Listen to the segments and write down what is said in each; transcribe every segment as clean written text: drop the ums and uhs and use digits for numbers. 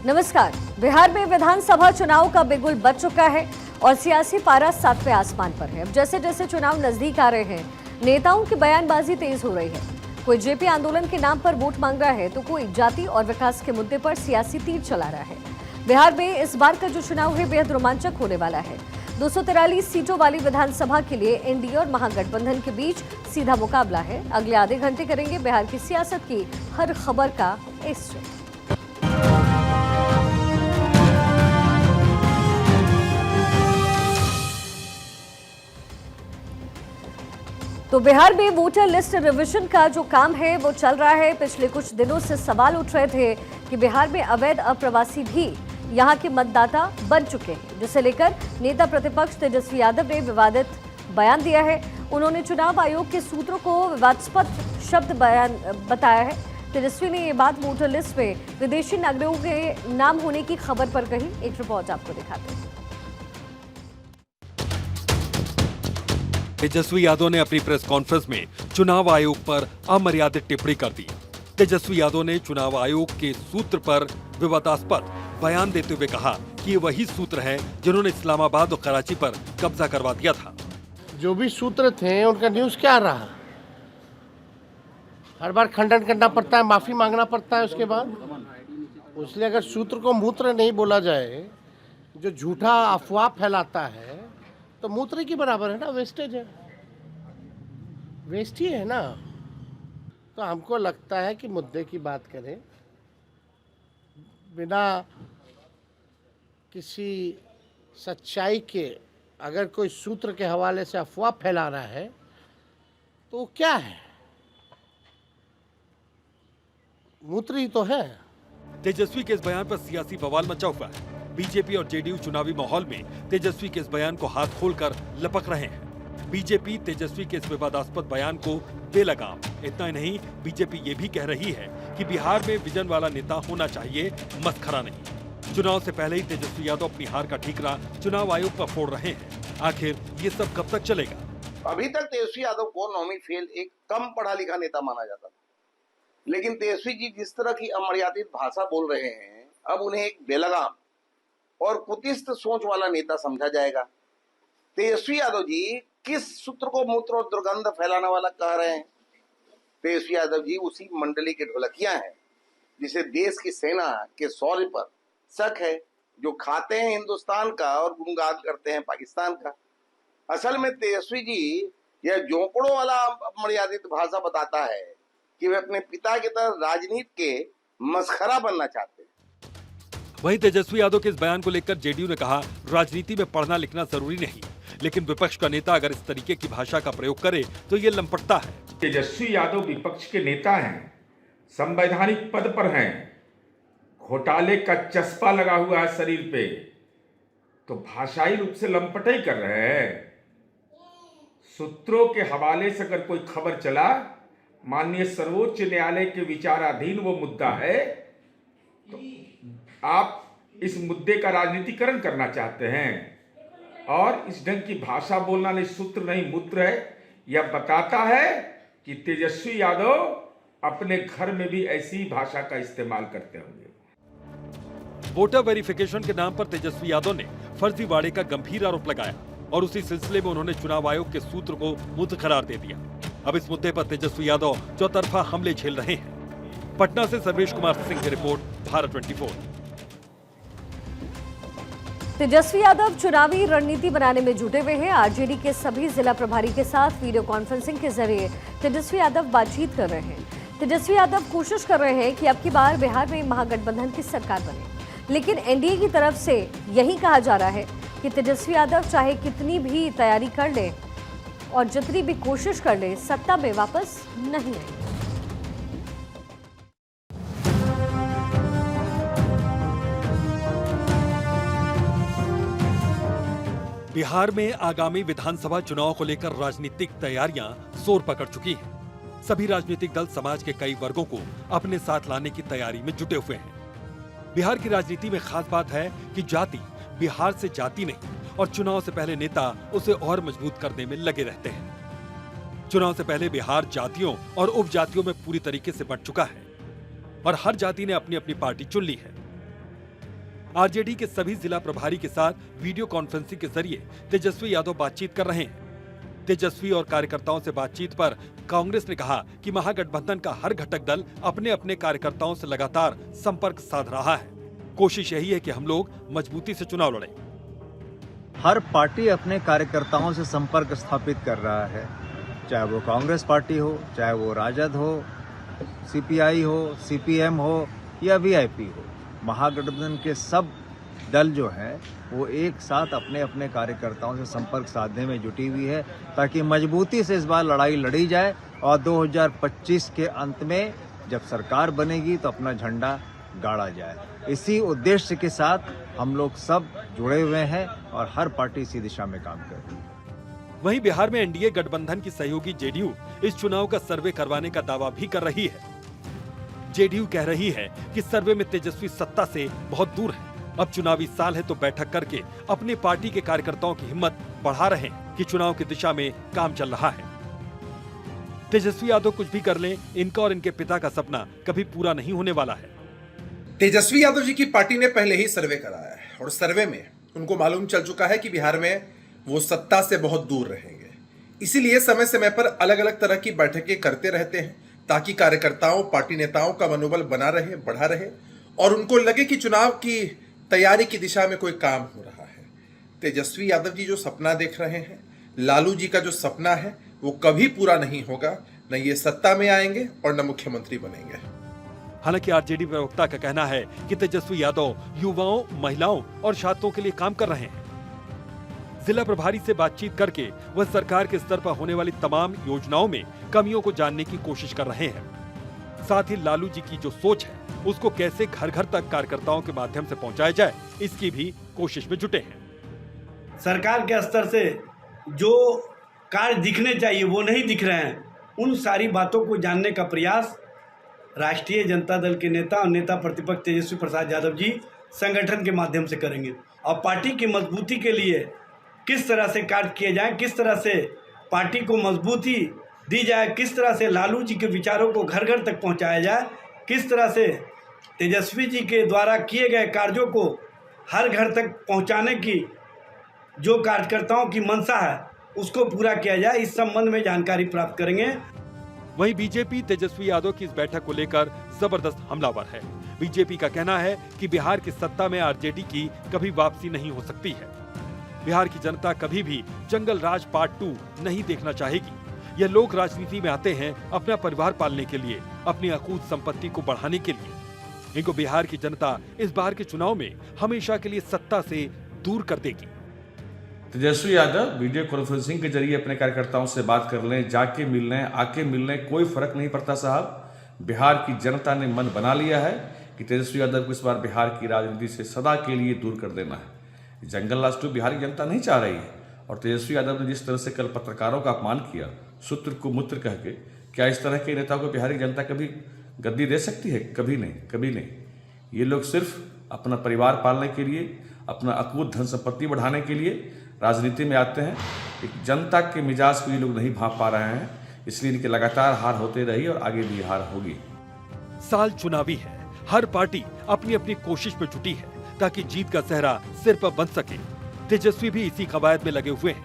नमस्कार। बिहार में विधानसभा चुनाव का बिगुल बज चुका है और सियासी पारा 7वें आसमान पर है। अब जैसे जैसे चुनाव नजदीक आ रहे हैं, नेताओं की बयानबाजी तेज हो रही है। कोई जेपी आंदोलन के नाम पर वोट मांग रहा है तो कोई जाति और विकास के मुद्दे पर सियासी तीर चला रहा है। बिहार में इस बार का जो चुनाव है बेहद रोमांचक होने वाला है। 243 सीटों वाली विधानसभा के लिए एनडीए और महागठबंधन के बीच सीधा मुकाबला है। अगले आधे घंटे करेंगे बिहार की सियासत की हर खबर का एक्सरे। तो बिहार में वोटर लिस्ट रिवीजन का जो काम है वो चल रहा है। पिछले कुछ दिनों से सवाल उठ रहे थे कि बिहार में अवैध अप्रवासी भी यहां के मतदाता बन चुके हैं, जिसे लेकर नेता प्रतिपक्ष तेजस्वी यादव ने विवादित बयान दिया है। उन्होंने चुनाव आयोग के सूत्रों को विवादास्पद शब्द बयान बताया है। तेजस्वी ने ये बात वोटर लिस्ट में विदेशी नागरिकों के नाम होने की खबर पर कही। एक रिपोर्ट आपको दिखाते हैं। तेजस्वी यादव ने अपनी प्रेस कॉन्फ्रेंस में चुनाव आयोग पर अमर्यादित टिप्पणी कर दी। तेजस्वी यादव ने चुनाव आयोग के सूत्र पर विवादास्पद बयान देते हुए कहा कि ये वही सूत्र हैं जिन्होंने इस्लामाबाद और कराची पर कब्जा करवा दिया था। जो भी सूत्र थे उनका न्यूज़ क्या रहा? हर बार खंडन करना पड़ता है, माफी मांगना पड़ता है उसके बाद। इसलिए अगर सूत्र को मूत्र नहीं बोला जाए, जो झूठा अफवाह फैलाता है तो मूत्र की बराबर है ना, वेस्टेज है, वेस्ट ही है ना। तो हमको लगता है कि मुद्दे की बात करें, बिना किसी सच्चाई के अगर कोई सूत्र के हवाले से अफवाह फैला रहा है तो वो क्या है? मूत्र ही तो है। तेजस्वी के इस बयान पर सियासी बवाल मचा हुआ है। बीजेपी और जेडीयू चुनावी माहौल में तेजस्वी के इस बयान को हाथ खोलकर लपक रहे हैं। बीजेपी तेजस्वी के इस विवादास्पद बयान को बेलगाम। इतना ही नहीं, बीजेपी ये भी कह रही है कि बिहार में विजन वाला नेता होना चाहिए, मस्खरा नहीं। चुनाव से पहले ही तेजस्वी यादव अपनी हार का ठीकरा चुनाव आयोग पर फोड़ रहे हैं। आखिर ये सब कब तक चलेगा? अभी तक तेजस्वी यादव को नौवीं फेल एक कम पढ़ा लिखा नेता माना जाता था, लेकिन तेजस्वी जी जिस तरह की अमर्यादित भाषा बोल रहे हैं, अब उन्हें एक बेलगाम और कुतिष्ठ सोच वाला नेता समझा जाएगा। तेजस्वी यादव जी किस सूत्र को मूत्र और दुर्गंध फैलाने वाला कह रहे हैं? तेजस्वी यादव जी उसी मंडली के ढोलकिया हैं जिसे देश की सेना के शौर्य पर शक है, जो खाते हैं हिंदुस्तान का और गुणगान करते हैं पाकिस्तान का। असल में तेजस्वी जी यह जोंकड़ों वाला अमर्यादित भाषा बताता है कि वे अपने पिता की तरह राजनीति के मस्खरा बनना चाहते हैं। वहीं तेजस्वी यादव के इस बयान को लेकर जेडीयू ने कहा, राजनीति में पढ़ना लिखना जरूरी नहीं, लेकिन विपक्ष का नेता अगर इस तरीके की भाषा का प्रयोग करे तो ये लंपटता है। तेजस्वी यादव विपक्ष के नेता हैं, संवैधानिक पद पर हैं, घोटाले का चस्पा लगा हुआ है शरीर पे, तो भाषाई रूप से लंपट ही कर रहे हैं। सूत्रों के हवाले से अगर कोई खबर चला, माननीय सर्वोच्च न्यायालय के विचाराधीन वो मुद्दा है, तो आप इस मुद्दे का राजनीतिकरण करना चाहते हैं और इस ढंग की भाषा बोलना नहीं, सूत्र नहीं मूत्र है। यह बताता है कि तेजस्वी यादव अपने घर में भी ऐसी भाषा का इस्तेमाल करते होंगे। वोटर वेरिफिकेशन के नाम पर तेजस्वी यादव ने फर्जीवाड़े का गंभीर आरोप लगाया और उसी सिलसिले में उन्होंने चुनाव आयोग के सूत्र को मुद्दा करार दे दिया। अब इस मुद्दे पर तेजस्वी यादव चौतरफा हमले झेल रहे हैं। पटना से सर्वेश कुमार सिंह की रिपोर्ट, भारत 24। तेजस्वी यादव चुनावी रणनीति बनाने में जुटे हुए हैं। आरजेडी के सभी जिला प्रभारी के साथ वीडियो कॉन्फ्रेंसिंग के जरिए तेजस्वी यादव बातचीत कर रहे हैं। तेजस्वी यादव कोशिश कर रहे हैं कि अब की बार बिहार में महागठबंधन की सरकार बने, लेकिन एनडीए की तरफ से यही कहा जा रहा है कि तेजस्वी यादव चाहे कितनी भी तैयारी कर ले और जितनी भी कोशिश कर ले, सत्ता में वापस नहीं आएंगे। बिहार में आगामी विधानसभा चुनाव को लेकर राजनीतिक तैयारियां जोर पकड़ चुकी हैं। सभी राजनीतिक दल समाज के कई वर्गों को अपने साथ लाने की तैयारी में जुटे हुए हैं। बिहार की राजनीति में खास बात है कि जाति बिहार से जाती नहीं और चुनाव से पहले नेता उसे और मजबूत करने में लगे रहते हैं। चुनाव से पहले बिहार जातियों और उपजातियों में पूरी तरीके से बंट चुका है और हर जाति ने अपनी अपनी पार्टी चुन ली है। आरजेडी के सभी जिला प्रभारी के साथ वीडियो कॉन्फ्रेंसिंग के जरिए तेजस्वी यादव बातचीत कर रहे हैं। तेजस्वी और कार्यकर्ताओं से बातचीत पर कांग्रेस ने कहा कि महागठबंधन का हर घटक दल अपने अपने कार्यकर्ताओं से लगातार संपर्क साध रहा है। कोशिश यही है कि हम लोग मजबूती से चुनाव लड़ें। हर पार्टी अपने कार्यकर्ताओं से संपर्क स्थापित कर रहा है, चाहे वो कांग्रेस पार्टी हो, चाहे वो राजद हो, सीपीआई हो, सीपीएम हो या वीआईपी हो। महागठबंधन के सब दल जो है वो एक साथ अपने अपने कार्यकर्ताओं से संपर्क साधने में जुटी हुई है, ताकि मजबूती से इस बार लड़ाई लड़ी जाए और 2025 के अंत में जब सरकार बनेगी तो अपना झंडा गाड़ा जाए। इसी उद्देश्य के साथ हम लोग सब जुड़े हुए हैं और हर पार्टी इसी दिशा में काम कर रही है। वहीं बिहार में एनडीए गठबंधन की सहयोगी जेडीयू इस चुनाव का सर्वे करवाने का दावा भी कर रही है। जेडीयू कह रही है कि सर्वे में तेजस्वी सत्ता से बहुत दूर है। अब चुनावी साल है तो बैठक करके अपनी पार्टी के कार्यकर्ताओं की हिम्मत बढ़ा रहे हैं कि चुनाव की दिशा में काम चल रहा है। तेजस्वी यादव कुछ भी कर लें, इनका और इनके पिता का सपना कभी पूरा नहीं होने वाला है। तेजस्वी यादव जी की पार्टी ने पहले ही सर्वे कराया है और सर्वे में उनको मालूम चल चुका है कि बिहार में वो सत्ता से बहुत दूर रहेंगे। इसीलिए समय समय पर अलग अलग तरह की बैठकें करते रहते हैं ताकि कार्यकर्ताओं, पार्टी नेताओं का मनोबल बना रहे, बढ़ा रहे और उनको लगे कि चुनाव की तैयारी की दिशा में कोई काम हो रहा है। तेजस्वी यादव जी जो सपना देख रहे हैं, लालू जी का जो सपना है, वो कभी पूरा नहीं होगा। न ये सत्ता में आएंगे और न मुख्यमंत्री बनेंगे। हालांकि आरजेडी प्रवक्ता का कहना है कि तेजस्वी यादव युवाओं, महिलाओं और छात्रों के लिए काम कर रहे हैं। जिला प्रभारी से बातचीत करके वह सरकार के स्तर पर होने वाली तमाम योजनाओं में कमियों को जानने की कोशिश कर रहे हैं। साथ ही लालू जी की जो सोच है उसको कैसे घर घर तक कार्यकर्ताओं के माध्यम से पहुंचाया जाए, इसकी भी कोशिश में जुटे हैं। सरकार के स्तर से जो कार्य दिखने चाहिए वो नहीं दिख रहे हैं, उन सारी बातों को जानने का प्रयास राष्ट्रीय जनता दल के नेता और नेता प्रतिपक्ष तेजस्वी प्रसाद यादव जी संगठन के माध्यम से करेंगे। और पार्टी की मजबूती के लिए किस तरह से कार्य किए जाए, किस तरह से पार्टी को मजबूती दी जाए, किस तरह से लालू जी के विचारों को घर घर तक पहुंचाया जाए, किस तरह से तेजस्वी जी के द्वारा किए गए कार्यों को हर घर तक पहुंचाने की जो कार्यकर्ताओं की मंशा है उसको पूरा किया जाए, इस संबंध में जानकारी प्राप्त करेंगे। वहीं बीजेपी तेजस्वी यादव की इस बैठक को लेकर जबरदस्त हमलावर है। बीजेपी का कहना है कि बिहार की सत्ता में आरजेडी की कभी वापसी नहीं हो सकती है। बिहार की जनता कभी भी जंगल राज पार्ट 2 नहीं देखना चाहेगी। यह लोग राजनीति में आते हैं अपना परिवार पालने के लिए, अपनी अकूत संपत्ति को बढ़ाने के लिए। इनको बिहार की जनता इस बार के चुनाव में हमेशा के लिए सत्ता से दूर कर देगी। तेजस्वी यादव वीडियो कॉन्फ्रेंसिंग के जरिए अपने कार्यकर्ताओं से बात कर लें, जाके मिल लें, आके मिल लें, कोई फर्क नहीं पड़ता साहब। बिहार की जनता ने मन बना लिया है कि तेजस्वी यादव को इस बार बिहार की राजनीति से सदा के लिए दूर कर देना है। जंगल राज 2 बिहार की जनता नहीं चाह रही है। और तेजस्वी यादव ने जिस तरह से कल पत्रकारों का अपमान किया, सूत्र को मूत्र कह के, क्या इस तरह के नेता को बिहार की जनता कभी गद्दी दे सकती है? कभी नहीं, कभी नहीं। ये लोग सिर्फ अपना परिवार पालने के लिए, अपना अकूत धन संपत्ति बढ़ाने के लिए राजनीति में आते हैं। एक जनता के मिजाज को ये लोग नहीं भांप पा रहे हैं, इसलिए इनकी लगातार हार होते रही और आगे भी हार होगी। साल चुनावी है, हर पार्टी अपनी अपनी कोशिश में जुटी है ताकि जीत का सेहरा सिर पर बन सके। तेजस्वी भी इसी कवायद में लगे हुए हैं,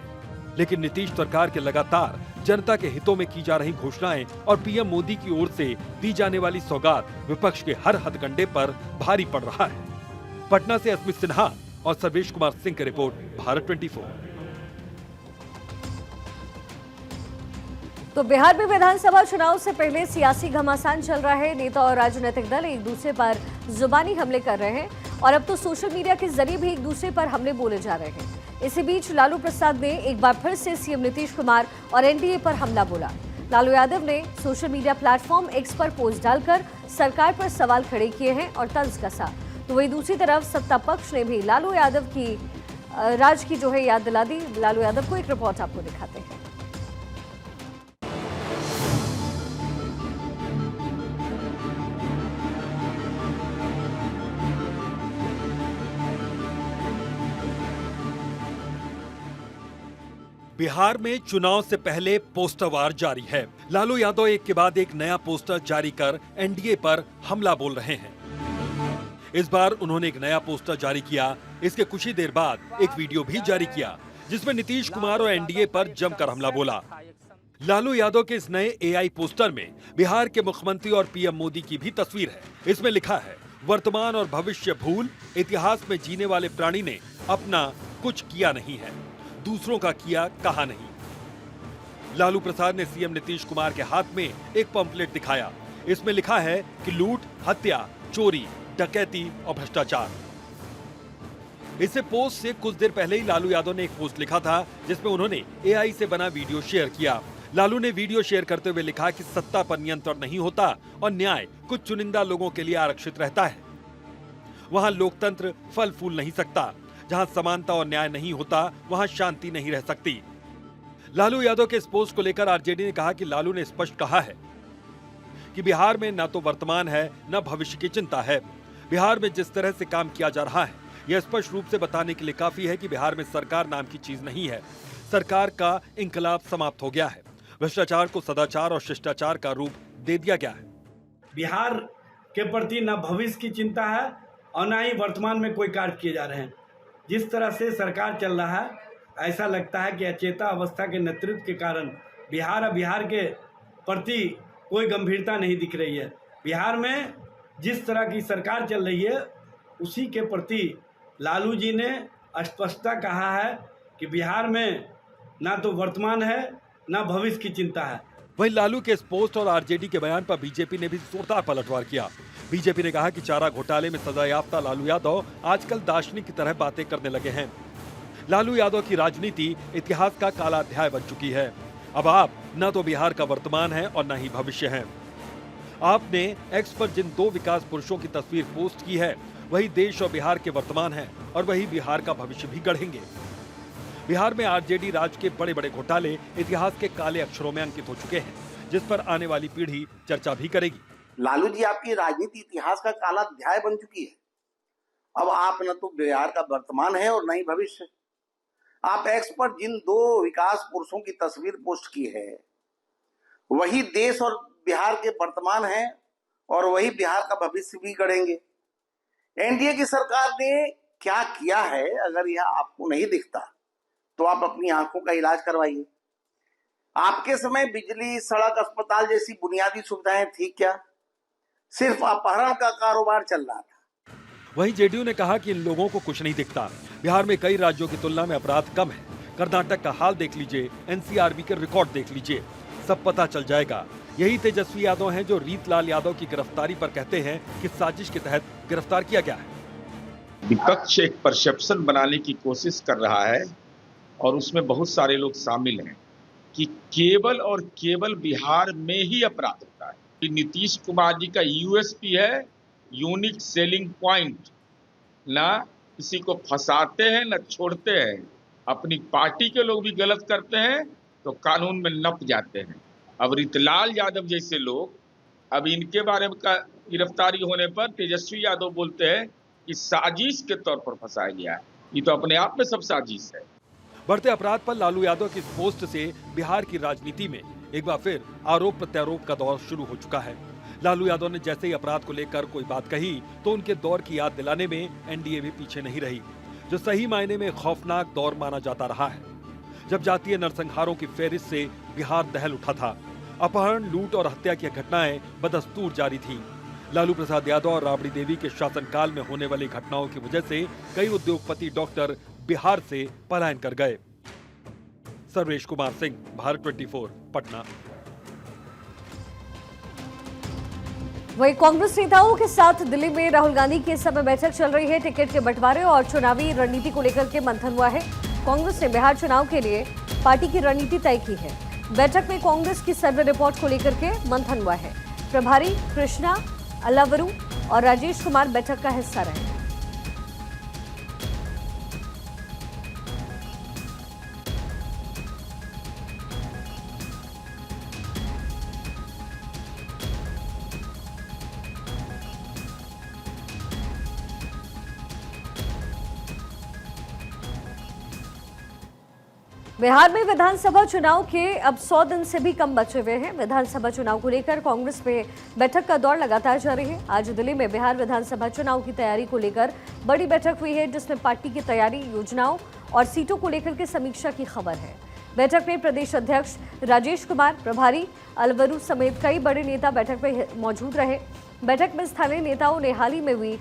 लेकिन नीतीश सरकार के लगातार जनता के हितों में की जा रही घोषणाएं और पीएम मोदी की ओर से दी जाने वाली सौगात विपक्ष के हर हथकंडे पर भारी पड़ रहा है। पटना से अस्मित सिन्हा और सर्वेश कुमार सिंह की रिपोर्ट, भारत 24। तो बिहार में विधानसभा चुनाव से पहले सियासी घमासान चल रहा है। नेता और राजनीतिक दल एक दूसरे पर जुबानी हमले कर रहे हैं और अब तो सोशल मीडिया के जरिए भी एक दूसरे पर हमले बोले जा रहे हैं। इसी बीच लालू प्रसाद ने एक बार फिर से सीएम नीतीश कुमार और एनडीए पर हमला बोला। लालू यादव ने सोशल मीडिया प्लेटफॉर्म एक्स पर पोस्ट डालकर सरकार पर सवाल खड़े किए हैं और तंज कसा। तो वही दूसरी तरफ सत्ता पक्ष ने भी लालू यादव की राज की जो है याद दिला दी। लालू यादव को एक रिपोर्ट आपको दिखाते हैं। बिहार में चुनाव से पहले पोस्टर वार जारी है। लालू यादव एक के बाद एक नया पोस्टर जारी कर एनडीए पर हमला बोल रहे हैं। इस बार उन्होंने एक नया पोस्टर जारी किया। इसके कुछ ही देर बाद एक वीडियो भी जारी किया जिसमें नीतीश कुमार और एनडीए पर जमकर हमला बोला। लालू यादव के इस नए एआई पोस्टर में बिहार के मुख्यमंत्री और पीएम मोदी की भी तस्वीर है। इसमें लिखा है, वर्तमान और भविष्य भूल, इतिहास में जीने वाले प्राणी ने अपना कुछ किया नहीं है, दूसरों का किया कहा नहीं। लालू प्रसाद ने सीएम नीतीश कुमार के हाथ में एक पंपलेट दिखाया। इसमें लिखा है कि लूट, हत्या, चोरी, डकैती और भ्रष्टाचार। इससे पोस्ट से कुछ देर पहले ही लालू यादव ने एक पोस्ट लिखा था जिसमें उन्होंने एआई से बना वीडियो शेयर किया। लालू ने वीडियो शेयर करते हुए लिखा कि सत्ता पर नियंत्रण नहीं होता और न्याय कुछ चुनिंदा लोगों के लिए आरक्षित रहता है। वहां लोकतंत्र फल फूल नहीं सकता। जहां समानता और न्याय नहीं होता वहां शांति नहीं रह सकती। लालू यादव के इस पोस्ट को लेकर आरजेडी ने कहा कि लालू ने स्पष्ट कहा है कि बिहार में न तो वर्तमान है न भविष्य की चिंता है। बिहार में जिस तरह से काम किया जा रहा है यह स्पष्ट रूप से बताने के लिए काफी है कि बिहार में सरकार नाम की चीज नहीं है। सरकार का इंकलाब समाप्त हो गया है। भ्रष्टाचार को सदाचार और शिष्टाचार का रूप दे दिया गया है। बिहार के प्रति न भविष्य की चिंता है और न ही वर्तमान में कोई कार्य किए जा रहे हैं। जिस तरह से सरकार चल रहा है ऐसा लगता है कि अचेता अवस्था के नेतृत्व के कारण बिहार के प्रति कोई गंभीरता नहीं दिख रही है। बिहार में जिस तरह की सरकार चल रही है उसी के प्रति लालू जी ने स्पष्टता कहा है कि बिहार में ना तो वर्तमान है ना भविष्य की चिंता है। वहीं लालू के इस पोस्ट और आरजेडी के बयान पर बीजेपी ने भी जोरदार पलटवार किया। बीजेपी ने कहा कि चारा घोटाले में सजायाफ्ता लालू यादव आजकल दार्शनिक की तरह बातें करने लगे हैं। लालू यादव की राजनीति इतिहास का काला अध्याय बन चुकी है। अब आप न तो बिहार का वर्तमान है और न ही भविष्य है। आपने एक्स पर जिन दो विकास पुरुषों की तस्वीर पोस्ट की है वही देश और बिहार के वर्तमान है और वही बिहार का भविष्य भी गढ़ेंगे। बिहार में आरजेडी राज के बड़े बड़े घोटाले इतिहास के काले अक्षरों में अंकित हो चुके हैं, जिस पर आने वाली पीढ़ी चर्चा भी करेगी। लालू जी, आपकी राजनीति इतिहास का काला अध्याय बन चुकी है। अब आप न तो बिहार का वर्तमान है और न ही भविष्य। आप एक्स पर जिन दो विकास पुरुषों की तस्वीर पोस्ट की है वही देश और बिहार के वर्तमान है और वही बिहार का भविष्य भी गढ़ेंगे। एनडीए की सरकार ने क्या किया है अगर यह आपको नहीं दिखता तो आप अपनी आंखों का इलाज करवाइए। आपके समय बिजली, सड़क, अस्पताल जैसी बुनियादी सुविधाएं थी क्या? सिर्फ अपहरण का कारोबार चल रहा था। वहीं जेडीयू ने कहा कि इन लोगों को कुछ नहीं दिखता। बिहार में कई राज्यों की तुलना में अपराध कम है। कर्नाटक का हाल देख लीजिए, एनसीआरबी के रिकॉर्ड देख लीजिए, सब पता चल जाएगा। यही तेजस्वी यादव हैं जो रीतलाल यादव की गिरफ्तारी पर कहते हैं कि साजिश के तहत गिरफ्तार किया गया है। विपक्ष एक परसेप्शन बनाने की कोशिश कर रहा है और उसमें बहुत सारे लोग शामिल हैं कि केवल और केवल बिहार में ही अपराध होता है। कि नीतीश कुमार जी का यूएसपी है, यूनिक सेलिंग पॉइंट। ना किसी को फंसाते हैं न छोड़ते हैं। अपनी पार्टी के लोग भी गलत करते हैं तो कानून में नप जाते हैं। अब रीतलाल यादव जैसे लोग, अब इनके बारे में गिरफ्तारी होने पर तेजस्वी यादव बोलते हैं कि साजिश के तौर पर फंसाया गया है। ये तो अपने आप में सब साजिश है। बढ़ते अपराध पर लालू यादव की इस पोस्ट से बिहार की राजनीति में एक बार फिर आरोप प्रत्यारोप का दौर शुरू हो चुका है। लालू यादव ने जैसे ही अपराध को लेकर कोई बात कही तो उनके दौर की याद दिलाने में एनडीए भी पीछे नहीं रही, जो सही मायने में खौफनाक दौर माना जाता रहा है, जब जातीय नरसंहारों की फेरिस्त से बिहार दहल उठा था। अपहरण, लूट और हत्या की घटनाएं बदस्तूर जारी थी। लालू प्रसाद यादव और राबड़ी देवी के शासनकाल में होने वाली घटनाओं की वजह से कई उद्योगपति डॉक्टर बिहार से पलायन कर गए। सर्वेश कुमार सिंह, भारत 24, पटना। वहीं कांग्रेस नेताओं के साथ दिल्ली में राहुल गांधी की इस समय बैठक चल रही है। टिकट के बंटवारे और चुनावी रणनीति को लेकर के मंथन हुआ है। कांग्रेस ने बिहार चुनाव के लिए पार्टी की रणनीति तय की है। बैठक में कांग्रेस की सर्वे रिपोर्ट को लेकर के मंथन हुआ है। प्रभारी कृष्णा अल्लावरू और राजेश कुमार बैठक का हिस्सा रहे। बिहार में विधानसभा चुनाव के अब 100 दिन से भी कम बचे हुए हैं। विधानसभा चुनाव को लेकर कांग्रेस में बैठक का दौर लगातार जारी है। आज दिल्ली में बिहार विधानसभा चुनाव की तैयारी को लेकर बड़ी बैठक हुई है, जिसमें पार्टी की तैयारी, योजनाओं और सीटों को लेकर के समीक्षा की खबर है। बैठक में प्रदेश अध्यक्ष राजेश कुमार, प्रभारी अलवरू समेत कई बड़े नेता बैठक में मौजूद रहे। बैठक में स्थानीय नेताओं ने हाल ही में हुई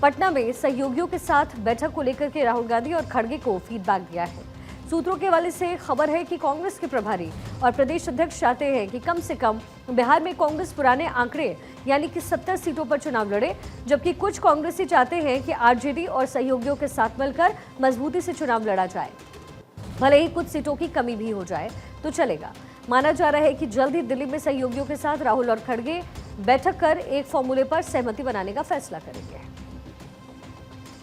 पटना में सहयोगियों के साथ बैठक को लेकर के राहुल गांधी और खड़गे को फीडबैक दिया है। सूत्रों के हवाले से खबर है कि कांग्रेस के प्रभारी और प्रदेश अध्यक्ष चाहते हैं कि कम से कम बिहार में कांग्रेस पुराने आंकड़े यानी कि 70 सीटों पर चुनाव लड़े, जबकि कुछ कांग्रेसी चाहते हैं कि आरजेडी और सहयोगियों के साथ मिलकर मजबूती से चुनाव लड़ा जाए। भले ही कुछ सीटों की कमी भी हो जाए तो चलेगा। माना जा रहा है कि जल्द ही दिल्ली में सहयोगियों के साथ राहुल और खड़गे बैठक कर एक फॉर्मूले पर सहमति बनाने का फैसला करेंगे।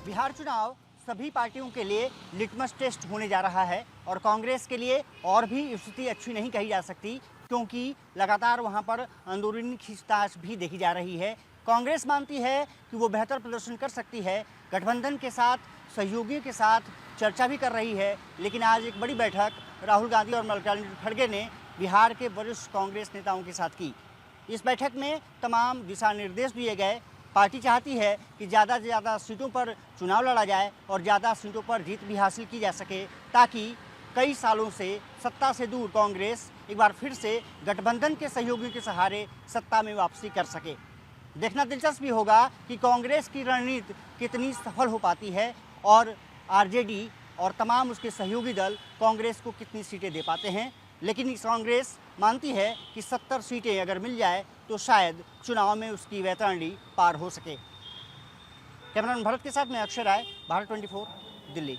बिहार चुनाव सभी पार्टियों के लिए लिटमस टेस्ट होने जा रहा है और कांग्रेस के लिए और भी स्थिति अच्छी नहीं कही जा सकती, क्योंकि लगातार वहां पर अंदरूनी खींचतान भी देखी जा रही है। कांग्रेस मानती है कि वो बेहतर प्रदर्शन कर सकती है, गठबंधन के साथ, सहयोगियों के साथ चर्चा भी कर रही है। लेकिन आज एक बड़ी बैठक राहुल गांधी और मल्लिकार्जुन खड़गे ने बिहार के वरिष्ठ कांग्रेस नेताओं के साथ की। इस बैठक में तमाम दिशा निर्देश दिए गए। पार्टी चाहती है कि ज़्यादा से ज़्यादा सीटों पर चुनाव लड़ा जाए और ज़्यादा सीटों पर जीत भी हासिल की जा सके, ताकि कई सालों से सत्ता से दूर कांग्रेस एक बार फिर से गठबंधन के सहयोगियों के सहारे सत्ता में वापसी कर सके। देखना दिलचस्प भी होगा कि कांग्रेस की रणनीति कितनी सफल हो पाती है और आरजेडी और तमाम उसके सहयोगी दल कांग्रेस को कितनी सीटें दे पाते हैं। लेकिन कांग्रेस मानती है कि 70 सीटें अगर मिल जाए तो शायद चुनाव में उसकी वैतरणी पार हो सके। कैमरामैन भरत के साथ मैं अक्षय राय, भारत 24, दिल्ली।